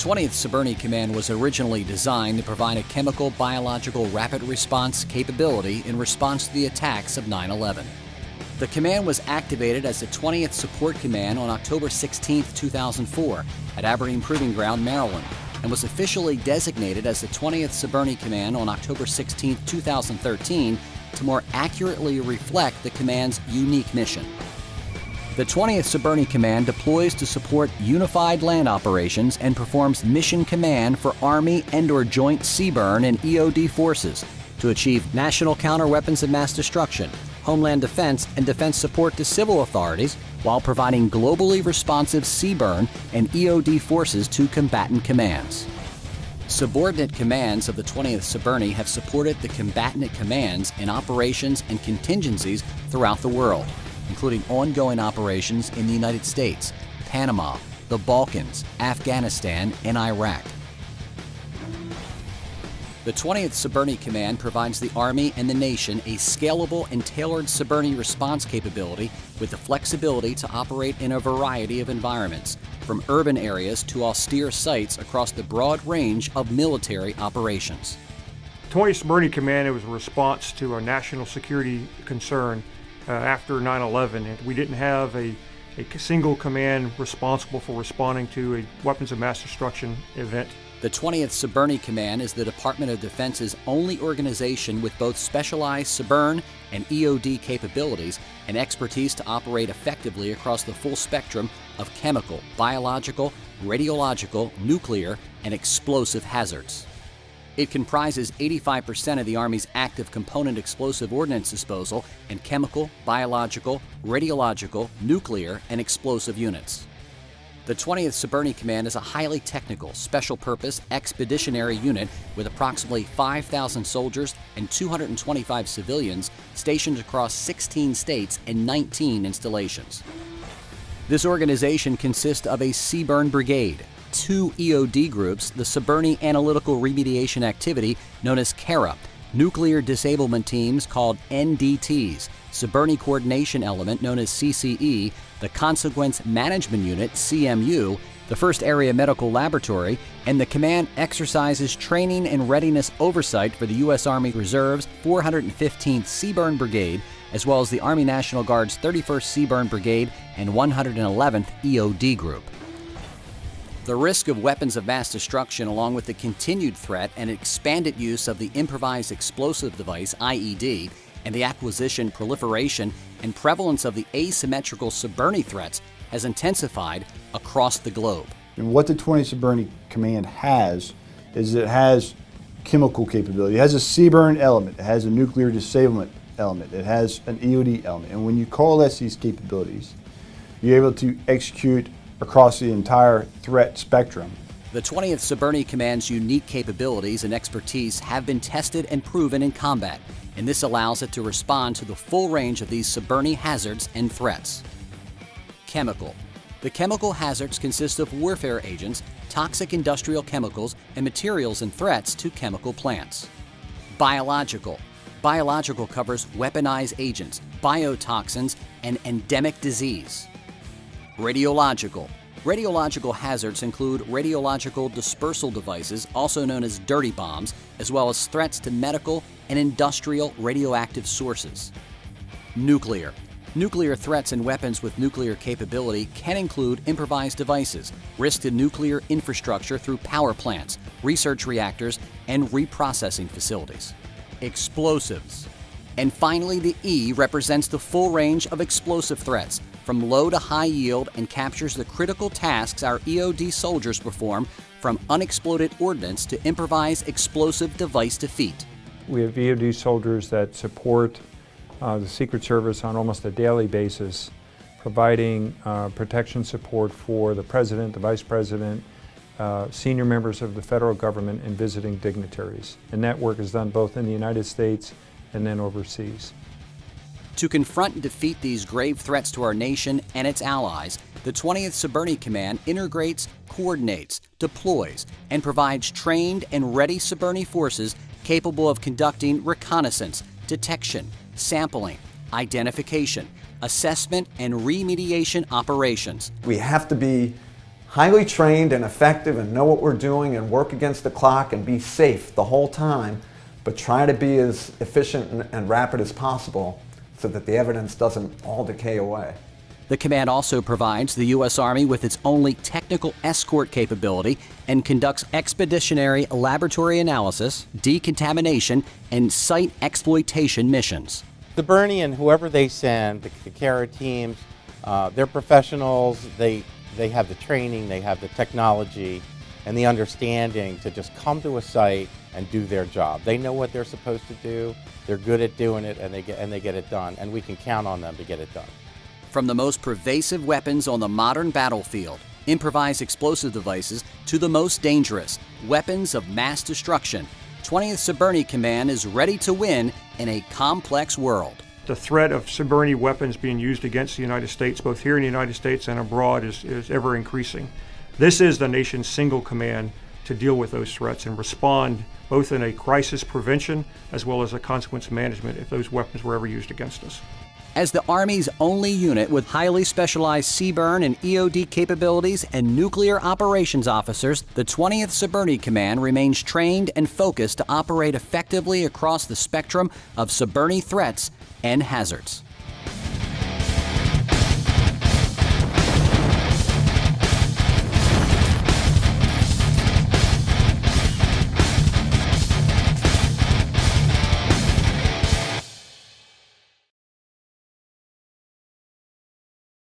20th CBRNE Command was originally designed to provide a chemical biological rapid response capability in response to the attacks of 9/11. The command was activated as the 20th Support Command on October 16, 2004 at Aberdeen Proving Ground, Maryland, and was officially designated as the 20th CBRNE Command on October 16, 2013 to more accurately reflect the command's unique mission. The 20th CBRNE Command deploys to support unified land operations and performs mission command for Army and/or Joint CBRN and EOD forces to achieve national counter-weapons of mass destruction, homeland defense, and defense support to civil authorities while providing globally responsive CBRN and EOD forces to combatant commands. Subordinate commands of the 20th CBRNE have supported the combatant commands in operations and contingencies throughout the world, including ongoing operations in the United States, Panama, the Balkans, Afghanistan, and Iraq. The 20th CBRNE Command provides the Army and the nation a scalable and tailored CBRNE response capability with the flexibility to operate in a variety of environments, from urban areas to austere sites across the broad range of military operations. 20th CBRNE Command, it was a response to a national security concern after 9/11. And we didn't have a single command responsible for responding to a weapons of mass destruction event. The 20th CBRNE Command is the Department of Defense's only organization with both specialized CBRN and EOD capabilities and expertise to operate effectively across the full spectrum of chemical, biological, radiological, nuclear, and explosive hazards. It comprises 85% of the Army's active component explosive ordnance disposal and chemical, biological, radiological, nuclear, and explosive units. The 20th CBRNE Command is a highly technical, special-purpose, expeditionary unit with approximately 5,000 soldiers and 225 civilians stationed across 16 states and 19 installations. This organization consists of a CBRN brigade, 2 EOD groups, the CBRNE Analytical Remediation Activity known as CARA, nuclear disablement teams called NDTs, CBRNE Coordination Element known as CCE, the Consequence Management Unit, CMU, the First Area Medical Laboratory, and the command exercises training and readiness oversight for the U.S. Army Reserve's 415th CBRN Brigade, as well as the Army National Guard's 31st CBRN Brigade and 111th EOD Group. The risk of weapons of mass destruction, along with the continued threat and expanded use of the improvised explosive device, IED, and the acquisition, proliferation, and prevalence of the asymmetrical CBRNE threats has intensified across the globe. And what the 20th CBRNE Command has is it has chemical capability. It has a CBRN element, it has a nuclear disablement element, it has an EOD element. And when you coalesce these capabilities, you're able to execute across the entire threat spectrum. The 20th CBRNE Command's unique capabilities and expertise have been tested and proven in combat, and this allows it to respond to the full range of these CBRNE hazards and threats. Chemical. The chemical hazards consist of warfare agents, toxic industrial chemicals, and materials and threats to chemical plants. Biological. Biological covers weaponized agents, biotoxins, and endemic disease. Radiological. Radiological hazards include radiological dispersal devices, also known as dirty bombs, as well as threats to medical and industrial radioactive sources. Nuclear. Nuclear threats and weapons with nuclear capability can include improvised devices, risk to nuclear infrastructure through power plants, research reactors, and reprocessing facilities. Explosives. And finally, the E represents the full range of explosive threats, from low to high yield, and captures the critical tasks our EOD soldiers perform, from unexploded ordnance to improvised explosive device defeat. We have EOD soldiers that support the Secret Service on almost a daily basis, providing protection support for the President, the Vice President, senior members of the federal government, and visiting dignitaries. And that work is done both in the United States and then overseas. To confront and defeat these grave threats to our nation and its allies, the 20th CBRNE Command integrates, coordinates, deploys, and provides trained and ready CBRNE forces capable of conducting reconnaissance, detection, sampling, identification, assessment, and remediation operations. We have to be highly trained and effective and know what we're doing and work against the clock and be safe the whole time, but try to be as efficient and rapid as possible so that the evidence doesn't all decay away. The command also provides the U.S. Army with its only technical escort capability and conducts expeditionary laboratory analysis, decontamination, and site exploitation missions. The CBRNE and whoever they send, the CARA teams, they're professionals, they have the training, they have the technology, and the understanding to just come to a site and do their job. They know what they're supposed to do, they're good at doing it, and they get it done, and we can count on them to get it done. From the most pervasive weapons on the modern battlefield, improvised explosive devices, to the most dangerous, weapons of mass destruction, 20th CBRNE Command is ready to win in a complex world. The threat of CBRNE weapons being used against the United States, both here in the United States and abroad, is ever increasing. This is the nation's single command to deal with those threats and respond both in a crisis prevention as well as a consequence management if those weapons were ever used against us. As the Army's only unit with highly specialized CBRN and EOD capabilities and nuclear operations officers, the 20th CBRNE Command remains trained and focused to operate effectively across the spectrum of CBRNE threats and hazards.